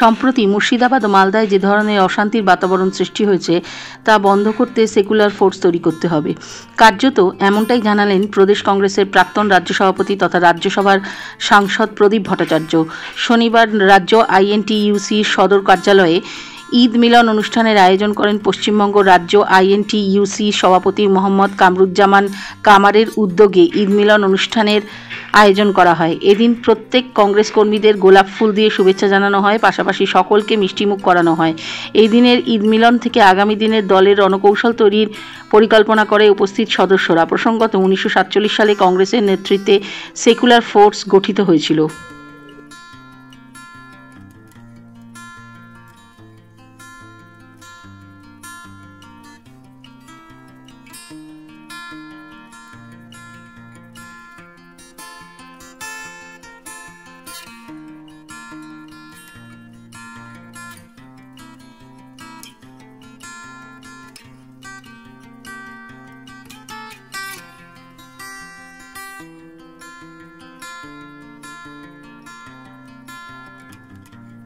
সম্প্রতি মুর্শিদাবাদ ও মালদায় যে ধরনের অশান্তির বাতাবরণ সৃষ্টি হয়েছে তা বন্ধ করতে সেকুলার ফোর্স তৈরি করতে হবে। কার্যত এমনটাই জানালেন প্রদেশ কংগ্রেসের প্রাক্তন রাজ্য সভাপতি তথা রাজ্যসভার সাংসদ প্রদীপ ভট্টাচার্য। শনিবার রাজ্য আইএনটিইউসির সদর কার্যালয়ে ঈদ মিলন অনুষ্ঠানের আয়োজন করেন পশ্চিমবঙ্গ রাজ্য আইএনটিইউসি সভাপতি মোহাম্মদ কামরুজ্জামান কামারের উদ্যোগে ঈদ মিলন অনুষ্ঠানের আয়োজন করা হয়। এদিন প্রত্যেক কংগ্রেস কর্মীদের গোলাপ ফুল দিয়ে শুভেচ্ছা জানানো হয়, পাশাপাশি সকলকে মিষ্টিমুখ করানো হয়। এই দিনের ঈদ মিলন থেকে আগামী দিনের দলের রণকৌশল তৈরির পরিকল্পনা করে উপস্থিত সদস্যরা। প্রসঙ্গত 1947 সালে কংগ্রেসের নেতৃত্বে সেকুলার ফোর্স গঠিত হয়েছিল।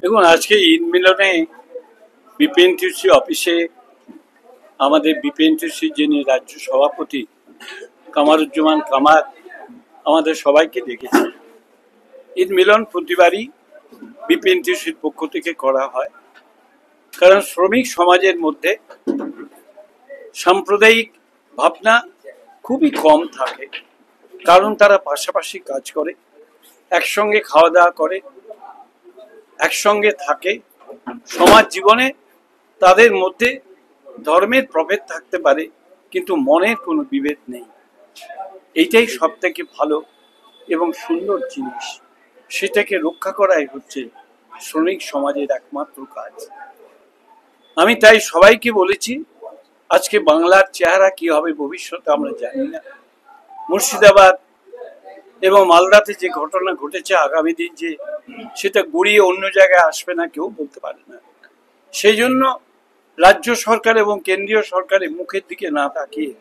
দেখুন, আজকে ঈদ মিলনে বিপিএনটিসি অফিসে আমাদের বিপিএনটিসি যিনি রাজ্য সভাপতি কামারুজ্জামান কামার আমাদের সবাইকে ডেকেছে। ঈদ মিলন প্রতিবারই বিপিএনটিসির পক্ষ থেকে করা হয়, কারণ শ্রমিক সমাজের মধ্যে সাম্প্রদায়িক ভাবনা খুবই কম থাকে, কারণ তারা পাশাপাশি কাজ করে, একসঙ্গে খাওয়া দাওয়া করে, একসঙ্গে থাকে। সমাজ জীবনে তাদের মধ্যে ধর্মের প্রভেদ থাকতে পারে, কিন্তু মনের কোনো বিভেদ নেই। এইটাই সব থেকে ভালো এবং সুন্দর জিনিস। সেটাকে রক্ষা করাই হচ্ছে শ্রমিক সমাজের একমাত্র কাজ। আমি তাই সবাইকে বলেছি, আজকে বাংলার চেহারা কি হবে ভবিষ্যতে আমরা জানি না। মুর্শিদাবাদ এবং মালদাতে যে ঘটনা ঘটেছে, আগামী দিন যে সেটা গড়িয়ে অন্য জায়গায় আসবে না কেউ বলতে পারে না। সেই জন্য রাজ্য সরকার এবং কেন্দ্রীয় সরকারের মুখের দিকে না তাকিয়ে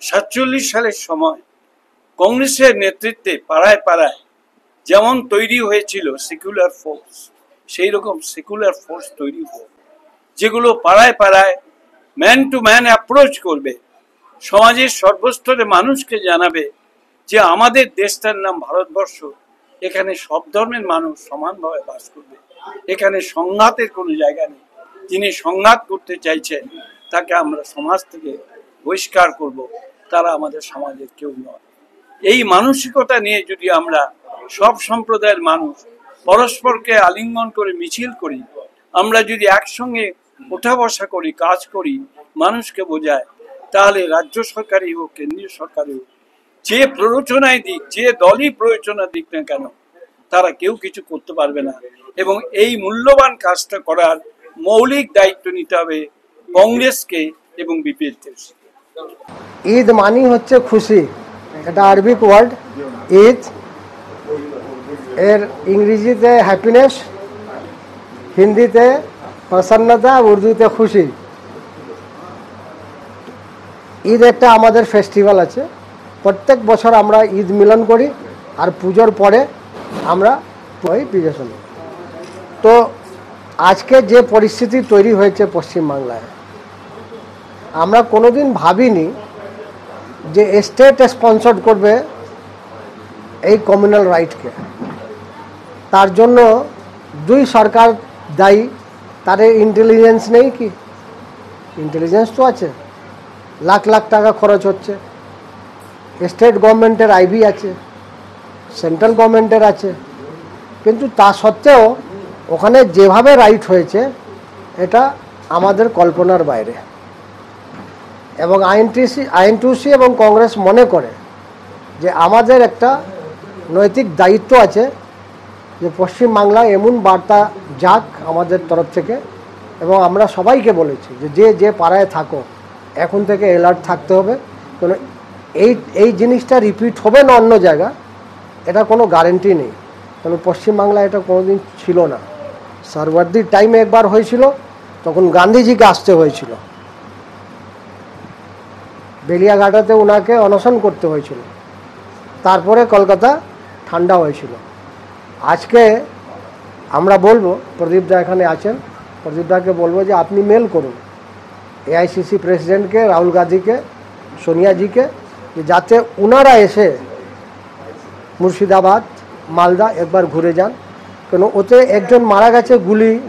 47 সালের সময় কংগ্রেসের নেতৃত্বে পাড়ায় পাড়ায় যেমন তৈরি হয়েছিল সেকুলার ফোর্স, সেই রকম সেকুলার ফোর্স তৈরি হোক, যেগুলো পাড়ায় পাড়ায় ম্যান টু ম্যান অ্যাপ্রোচ করবে, সমাজের সর্বস্তরে মানুষকে জানাবে যে আমাদের দেশটার নাম ভারতবর্ষ, এখানে সব ধর্মের মানুষ সমানভাবে বাস করবে, এখানে সংঘাতের কোনো জায়গা নেই। যিনি সংঘাত করতে চাইছেন তাকে আমরা সমাজ থেকে বহিষ্কার করব, তারা আমাদের সমাজের কেউ নয়। এই মানসিকতা নিয়ে যদি আমরা সব সম্প্রদায়ের মানুষ পরস্পরকে আলিঙ্গন করে মিছিল করি, আমরা যদি একসঙ্গে ওঠা বসা করি, কাজ করি, মানুষকে বোঝায়, তাহলে রাজ্য সরকারই হোক কেন্দ্রীয় সরকারই হোক, যে প্ররোচনায় দিক, যে দলই প্ররোচনা দিক না কেন, তারা কেউ কিছু করতে পারবে না। এবং এই মূল্যবান কাজটা করার মৌলিক দায়িত্ব নিতে হবে কংগ্রেসকে এবং বিপিএনটিসি। ঈদ মানি হচ্ছে খুশি, এটা আরবিক ওয়ার্ড ঈদ, এর ইংরেজিতে হ্যাপিনেস, হিন্দিতে প্রসন্নতা, উর্দুতে খুশি। ঈদ একটা আমাদের ফেস্টিভ্যাল আছে, প্রত্যেক বছর আমরা ঈদ মিলন করি, আর পুজোর পরে আমরা ওই বিজয়। তো আজকে যে পরিস্থিতি তৈরি হয়েছে পশ্চিমবাংলায়, আমরা কোনোদিন ভাবিনি যে স্টেট স্পন্সর করবে এই কমিউনাল রাইটকে। তার জন্য দুই সরকার দায়ী। তাদের ইন্টেলিজেন্স নেই কি? ইন্টেলিজেন্স তো আছে, লাখ লাখ টাকা খরচ হচ্ছে। স্টেট গভর্নমেন্টের আইবি আছে, সেন্ট্রাল গভর্নমেন্টের আছে, কিন্তু তা সত্ত্বেও ওখানে যেভাবে রাইট হয়েছে এটা আমাদের কল্পনার বাইরে। এবং আইএনটিইউসি এবং কংগ্রেস মনে করে যে আমাদের একটা নৈতিক দায়িত্ব আছে যে পশ্চিমবাংলায় এমন বার্তা যাক আমাদের তরফ থেকে। এবং আমরা সবাইকে বলেছি যে যে পাড়ায় থাকো এখন থেকে অ্যালার্ট থাকতে হবে, কারণ এই জিনিসটা রিপিট হবে না অন্য জায়গা, এটা কোনো গ্যারেন্টি নেই। কারণ পশ্চিমবাংলায় এটা কোনোদিন ছিল না। সরওয়ার্দির টাইমে একবার হয়েছিল, তখন গান্ধীজিকে আসতে হয়েছিল, বেলিয়াঘাটাতে ওনাকে অনশন করতে হয়েছিল, তারপরে কলকাতা ঠান্ডা হয়েছিল। আজকে আমরা বলবো প্রদীপ দা এখানে আছেন, প্রদীপ দাকে বলবো যে আপনি মেল করুন এআইসিসি প্রেসিডেন্টকে, রাহুল গান্ধীকে, সোনিয়াজিকে, যে যাতে ওনারা এসে মুর্শিদাবাদ মালদা একবার ঘুরে যান। কেন ওতে একজন মারা গেছে,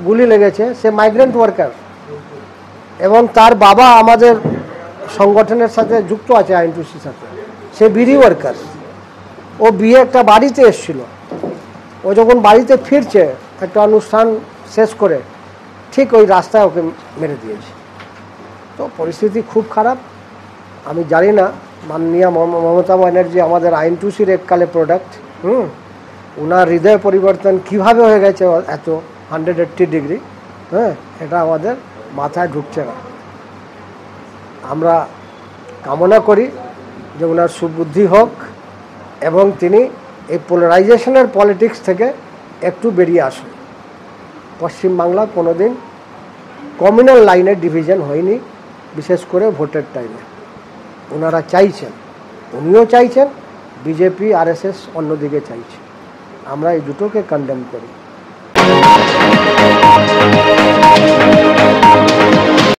গুলি লেগেছে, সে মাইগ্রেন্ট ওয়ার্কার এবং তার বাবা আমাদের সংগঠনের সাথে যুক্ত আছে, আইএনটিউসির সাথে, সে বিডি ওয়ার্কার। ও বিয়ে একটা বাড়িতে এসেছিল, ও যখন বাড়িতে ফিরছে একটা অনুষ্ঠান শেষ করে ঠিক ওই রাস্তায় ওকে মেরে দিয়েছে। তো পরিস্থিতি খুব খারাপ। আমি জানি না মাননীয় মমতা ব্যানার্জি আমাদের আইএনটিউসির এককালে প্রোডাক্ট, ওনার হৃদয় পরিবর্তন কিভাবে হয়ে গেছে এত 180 ডিগ্রি, এটা আমাদের মাথায় ঢুকছে না। আমরা কামনা করি যে ওনার সুবুদ্ধি হোক এবং তিনি এই পোলারাইজেশনের পলিটিক্স থেকে একটু বেরিয়ে আসুন। পশ্চিমবাংলা কোনোদিন কমিউনাল লাইনে ডিভিশন হয়নি, বিশেষ করে ভোটের টাইমে। ওনারা চাইছেন, উনিও চাইছেন, বিজেপি আরএসএস অন্যদিকে চাইছে। আমরা এই দুটোকে কন্ডেম করি।